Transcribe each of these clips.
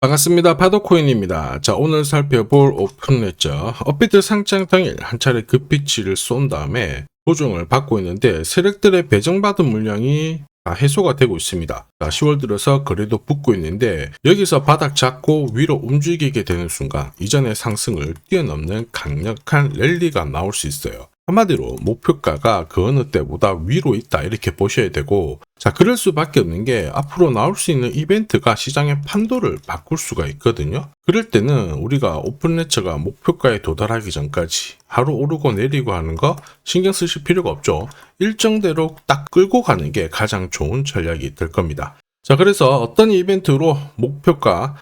반갑습니다. 파도코인입니다. 자, 오늘 살펴볼 오픈레저 업비트 상장 당일 한 차례 급비치를 쏜 다음에 조정을 받고 있는데 세력들의 배정받은 물량이 다 해소가 되고 있습니다. 자, 10월 들어서 거래도 붙고 있는데 여기서 바닥 잡고 위로 움직이게 되는 순간 이전의 상승을 뛰어넘는 강력한 랠리가 나올 수 있어요. 한마디로 목표가가 그 어느 때보다 위로 있다 이렇게 보셔야 되고, 자, 그럴 수밖에 없는 게 앞으로 나올 수 있는 이벤트가 시장의 판도를 바꿀 수가 있거든요. 그럴 때는 우리가 오픈레처가 목표가에 도달하기 전까지 하루 오르고 내리고 하는 거 신경 쓰실 필요가 없죠. 일정대로 딱 끌고 가는 게 가장 좋은 전략이 될 겁니다. 자, 그래서 어떤 이벤트로 목표가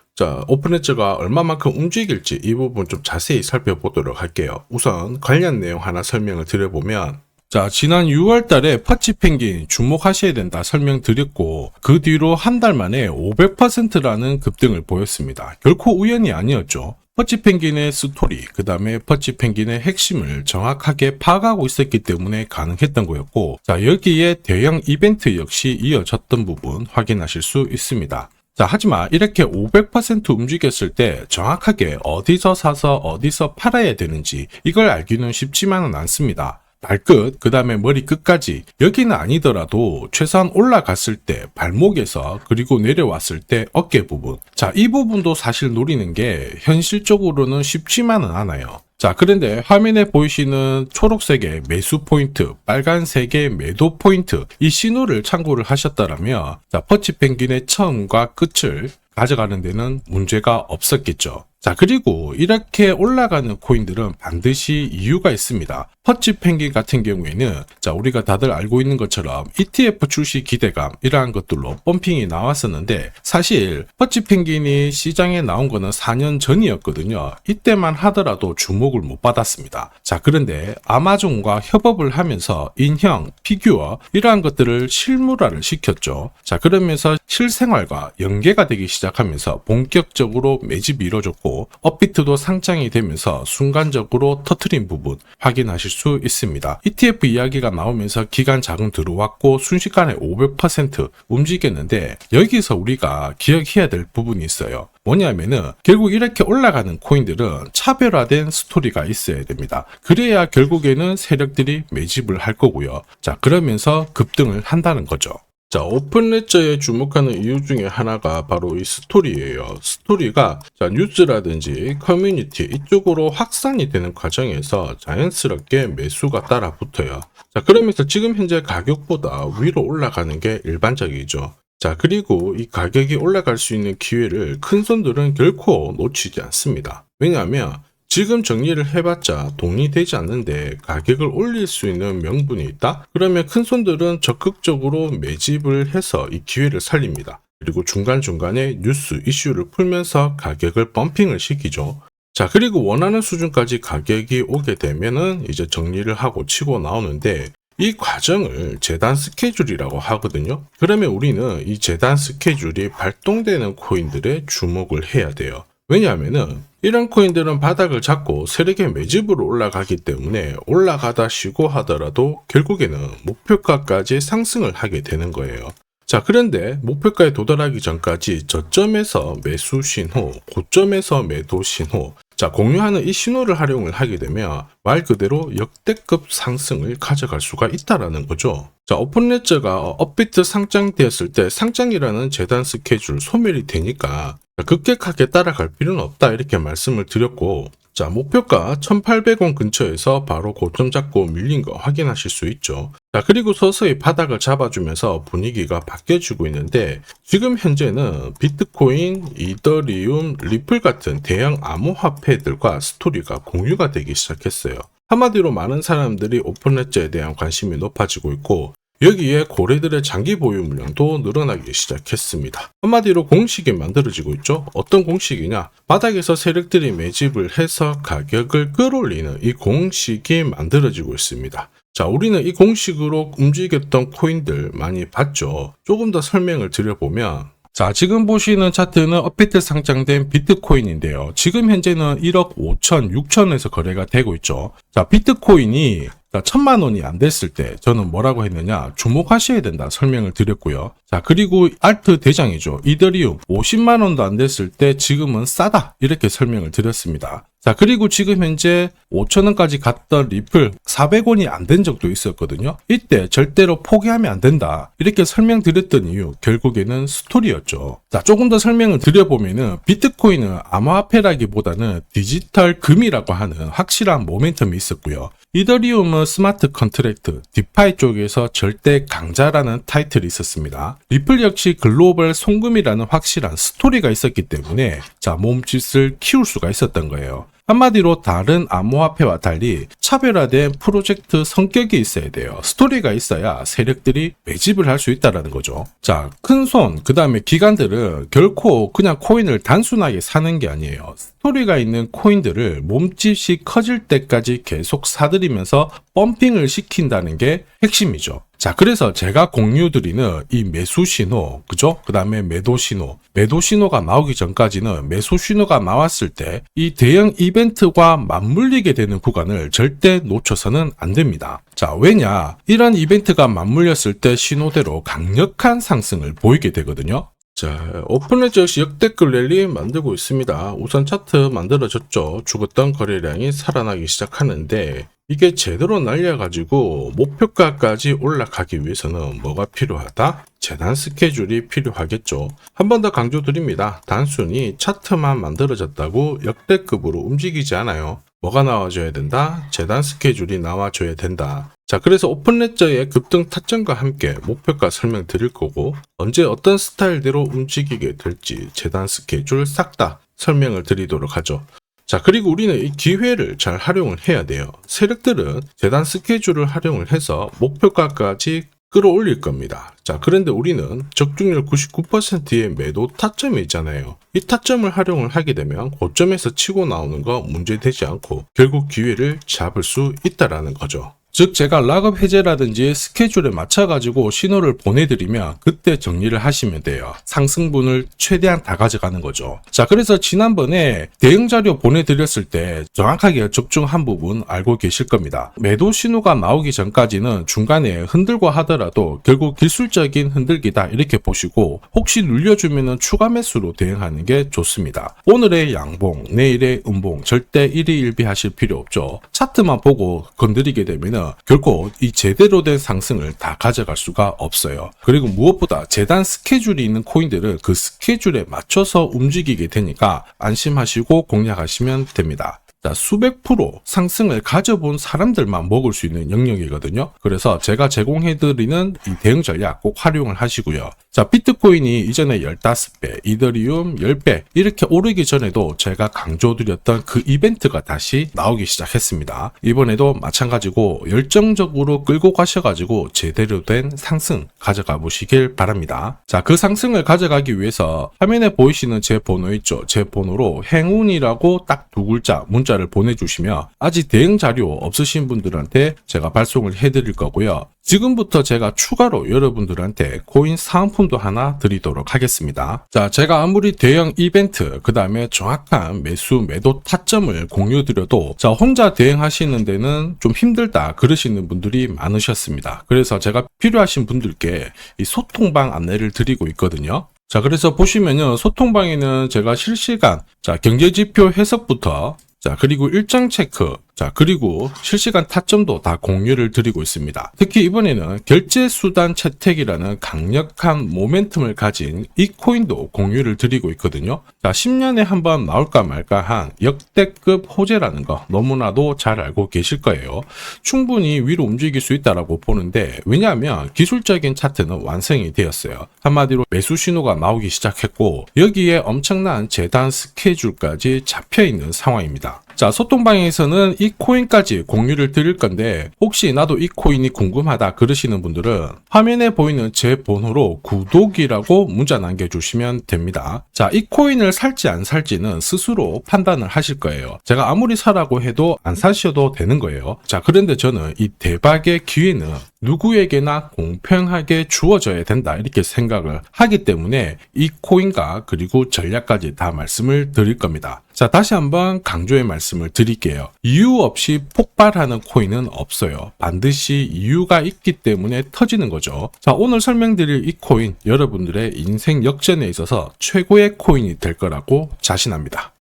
오픈레저가 얼마만큼 움직일지 이 부분 좀 자세히 살펴보도록 할게요. 우선 관련 내용 하나 설명을 드려보면, 자, 지난 6월 달에 퍼치펭귄 주목하셔야 된다 설명드렸고, 그 뒤로 한 달 만에 500%라는 급등을 보였습니다. 결코 우연이 아니었죠. 퍼치펭귄의 스토리, 그 다음에 퍼치펭귄의 핵심을 정확하게 파악하고 있었기 때문에 가능했던 거였고, 자, 여기에 대형 이벤트 역시 이어졌던 부분 확인하실 수 있습니다. 자, 하지만 이렇게 500% 움직였을 때 정확하게 어디서 사서 어디서 팔아야 되는지 이걸 알기는 쉽지만은 않습니다. 발끝, 그 다음에 머리 끝까지, 여기는 아니더라도 최소한 올라갔을 때 발목에서, 그리고 내려왔을 때 어깨 부분, 자, 이 부분도 사실 노리는 게 현실적으로는 쉽지만은 않아요. 자, 그런데 화면에 보이시는 초록색의 매수 포인트, 빨간색의 매도 포인트, 이 신호를 참고를 하셨다면, 자, 퍼치펭귄의 처음과 끝을 가져가는 데는 문제가 없었겠죠. 자, 그리고 이렇게 올라가는 코인들은 반드시 이유가 있습니다. 퍼치펭귄 같은 경우에는, 자, 우리가 다들 알고 있는 것처럼 ETF 출시 기대감, 이러한 것들로 펌핑이 나왔었는데, 사실 퍼치펭귄이 시장에 나온 거는 4년 전이었거든요. 이때만 하더라도 주목을 못 받았습니다. 자, 그런데 아마존과 협업을 하면서 인형, 피규어, 이러한 것들을 실물화를 시켰죠. 자, 그러면서 실생활과 연계가 되기 시작하면서 본격적으로 매집이 이루어졌고, 업비트도 상장이 되면서 순간적으로 터트린 부분 확인하실 수 있습니다. ETF 이야기가 나오면서 기간 자금 들어왔고 순식간에 500% 움직였는데, 여기서 우리가 기억해야 될 부분이 있어요. 뭐냐면은 결국 이렇게 올라가는 코인들은 차별화된 스토리가 있어야 됩니다. 그래야 결국에는 세력들이 매집을 할 거고요. 자, 그러면서 급등을 한다는 거죠. 자, 오픈레저에 주목하는 이유 중에 하나가 바로 이 스토리예요. 스토리가 뉴스라든지 커뮤니티 이쪽으로 확산이 되는 과정에서 자연스럽게 매수가 따라 붙어요. 자, 그러면서 지금 현재 가격보다 위로 올라가는 게 일반적이죠. 자, 그리고 이 가격이 올라갈 수 있는 기회를 큰 손들은 결코 놓치지 않습니다. 왜냐하면 지금 정리를 해봤자 돈이 되지 않는데 가격을 올릴 수 있는 명분이 있다? 그러면 큰 손들은 적극적으로 매집을 해서 이 기회를 살립니다. 그리고 중간중간에 뉴스, 이슈를 풀면서 가격을 펌핑을 시키죠. 자, 그리고 원하는 수준까지 가격이 오게 되면은 이제 정리를 하고 치고 나오는데, 이 과정을 재단 스케줄이라고 하거든요. 그러면 우리는 이 재단 스케줄이 발동되는 코인들에 주목을 해야 돼요. 왜냐하면은 이런 코인들은 바닥을 잡고 세력의 매집으로 올라가기 때문에 올라가다 쉬고 하더라도 결국에는 목표가까지 상승을 하게 되는 거예요. 자, 그런데 목표가에 도달하기 전까지 저점에서 매수 신호, 고점에서 매도 신호, 자, 공유하는 이 신호를 활용을 하게 되면 말 그대로 역대급 상승을 가져갈 수가 있다라는 거죠. 자, 오픈레저가 업비트 상장되었을 때 상장이라는 재단 스케줄 소멸이 되니까 급격하게 따라갈 필요는 없다 이렇게 말씀을 드렸고, 자, 목표가 1800원 근처에서 바로 고점 잡고 밀린 거 확인하실 수 있죠. 자, 그리고 서서히 바닥을 잡아주면서 분위기가 바뀌어지고 있는데, 지금 현재는 비트코인, 이더리움, 리플 같은 대형 암호화폐들과 스토리가 공유가 되기 시작했어요. 한마디로 많은 사람들이 오픈레저에 대한 관심이 높아지고 있고, 여기에 고래들의 장기 보유 물량도 늘어나기 시작했습니다. 한마디로 공식이 만들어지고 있죠. 어떤 공식이냐? 바닥에서 세력들이 매집을 해서 가격을 끌어올리는 이 공식이 만들어지고 있습니다. 자, 우리는 이 공식으로 움직였던 코인들 많이 봤죠. 조금 더 설명을 드려보면, 자, 지금 보시는 차트는 업비트 상장된 비트코인인데요. 지금 현재는 1억 5천, 6천에서 거래가 되고 있죠. 자, 비트코인이 자, 1000만 원이 안 됐을 때 저는 뭐라고 했느냐, 주목하셔야 된다 설명을 드렸고요. 자, 그리고 알트 대장이죠. 이더리움 50만 원도 안 됐을 때 지금은 싸다 이렇게 설명을 드렸습니다. 자, 그리고 지금 현재 5,000원까지 갔던 리플 400원이 안 된 적도 있었거든요. 이때 절대로 포기하면 안 된다 이렇게 설명드렸던 이유, 결국에는 스토리였죠. 자, 조금 더 설명을 드려보면은 비트코인은 암호화폐라기보다는 디지털 금이라고 하는 확실한 모멘텀이 있었고요. 이더리움은 스마트 컨트랙트, 디파이 쪽에서 절대 강자라는 타이틀이 있었습니다. 리플 역시 글로벌 송금이라는 확실한 스토리가 있었기 때문에 자, 몸짓을 키울 수가 있었던 거예요. 한마디로 다른 암호화폐와 달리 차별화된 프로젝트 성격이 있어야 돼요. 스토리가 있어야 세력들이 매집을 할 수 있다는 거죠. 자, 큰손, 그 다음에 기관들은 결코 그냥 코인을 단순하게 사는 게 아니에요. 스토리가 있는 코인들을 몸집이 커질 때까지 계속 사들이면서 펌핑을 시킨다는 게 핵심이죠. 자, 그래서 제가 공유드리는 이 매수 신호, 그죠? 그 다음에 매도 신호가 나오기 전까지는 매수 신호가 나왔을 때 이 대형 이벤트와 맞물리게 되는 구간을 절대 놓쳐서는 안 됩니다. 자, 왜냐? 이런 이벤트가 맞물렸을 때 신호대로 강력한 상승을 보이게 되거든요. 자, 오픈레저 역시 역대급 랠리 만들고 있습니다. 우선 차트 만들어졌죠. 죽었던 거래량이 살아나기 시작하는데 이게 제대로 날려가지고 목표가까지 올라가기 위해서는 뭐가 필요하다? 재단 스케줄이 필요하겠죠. 한 번 더 강조드립니다. 단순히 차트만 만들어졌다고 역대급으로 움직이지 않아요. 뭐가 나와줘야 된다? 재단 스케줄이 나와줘야 된다. 자, 그래서 오픈레저의 급등 타점과 함께 목표가 설명드릴 거고 언제 어떤 스타일대로 움직이게 될지 재단 스케줄 싹 다 설명을 드리도록 하죠. 자, 그리고 우리는 이 기회를 잘 활용을 해야 돼요. 세력들은 재단 스케줄을 활용을 해서 목표가까지 끌어올릴 겁니다. 자, 그런데 우리는 적중률 99%의 매도 타점이 있잖아요. 이 타점을 활용을 하게 되면 고점에서 치고 나오는 거 문제되지 않고 결국 기회를 잡을 수 있다라는 거죠. 즉 제가 락업 해제라든지 스케줄에 맞춰가지고 신호를 보내드리면 그때 정리를 하시면 돼요. 상승분을 최대한 다 가져가는 거죠. 자, 그래서 지난번에 대응 자료 보내드렸을 때 정확하게 적중한 부분 알고 계실 겁니다. 매도 신호가 나오기 전까지는 중간에 흔들고 하더라도 결국 기술적인 흔들기다 이렇게 보시고 혹시 눌려주면 추가 매수로 대응하는 게 좋습니다. 오늘의 양봉, 내일의 음봉 절대 일희일비하실 필요 없죠. 차트만 보고 건드리게 되면 결코 이 제대로 된 상승을 다 가져갈 수가 없어요. 그리고 무엇보다 재단 스케줄이 있는 코인들은 그 스케줄에 맞춰서 움직이게 되니까 안심하시고 공략하시면 됩니다. 자, 수백 프로 상승을 가져본 사람들만 먹을 수 있는 영역이거든요. 그래서 제가 제공해드리는 이 대응 전략 꼭 활용을 하시고요. 자, 비트코인이 이전에 15배, 이더리움 10배 이렇게 오르기 전에도 제가 강조드렸던 그 이벤트가 다시 나오기 시작했습니다. 이번에도 마찬가지고 열정적으로 끌고 가셔가지고 제대로 된 상승 가져가 보시길 바랍니다. 자, 그 상승을 가져가기 위해서 화면에 보이시는 제 번호 있죠. 제 번호로 행운이라고 딱 두 글자 문자를 보내주시면 아직 대응 자료 없으신 분들한테 제가 발송을 해드릴 거고요. 지금부터 제가 추가로 여러분들한테 코인 사은품도 하나 드리도록 하겠습니다. 자, 제가 아무리 대형 이벤트, 그 다음에 정확한 매수, 매도 타점을 공유드려도 자, 혼자 대응하시는 데는 좀 힘들다 그러시는 분들이 많으셨습니다. 그래서 제가 필요하신 분들께 이 소통방 안내를 드리고 있거든요. 자, 그래서 보시면요, 소통방에는 제가 실시간 경제지표 해석부터 그리고 일정 체크, 그리고 실시간 타점도 다 공유를 드리고 있습니다. 특히 이번에는 결제수단 채택이라는 강력한 모멘텀을 가진 이 코인도 공유를 드리고 있거든요. 10년에 한번 나올까 말까 한 역대급 호재라는 거 너무나도 잘 알고 계실 거예요. 충분히 위로 움직일 수 있다고 보는데 왜냐하면 기술적인 차트는 완성이 되었어요. 한마디로 매수 신호가 나오기 시작했고 여기에 엄청난 재단 스케줄까지 잡혀있는 상황입니다. 자, 소통방에서는 이 코인까지 공유를 드릴 건데 혹시 나도 이 코인이 궁금하다 그러시는 분들은 화면에 보이는 제 번호로 구독이라고 문자 남겨주시면 됩니다. 자, 이 코인을 살지 안 살지는 스스로 판단을 하실 거예요. 제가 아무리 사라고 해도 안 사셔도 되는 거예요. 자, 그런데 저는 이 대박의 기회는 누구에게나 공평하게 주어져야 된다 이렇게 생각을 하기 때문에 이 코인과 그리고 전략까지 다 말씀을 드릴 겁니다. 자, 다시 한번 강조의 말씀을 드릴게요. 이유 없이 폭발하는 코인은 없어요. 반드시 이유가 있기 때문에 터지는 거죠. 자, 오늘 설명드릴 이 코인 여러분들의 인생 역전에 있어서 최고의 코인이 될 거라고 자신합니다.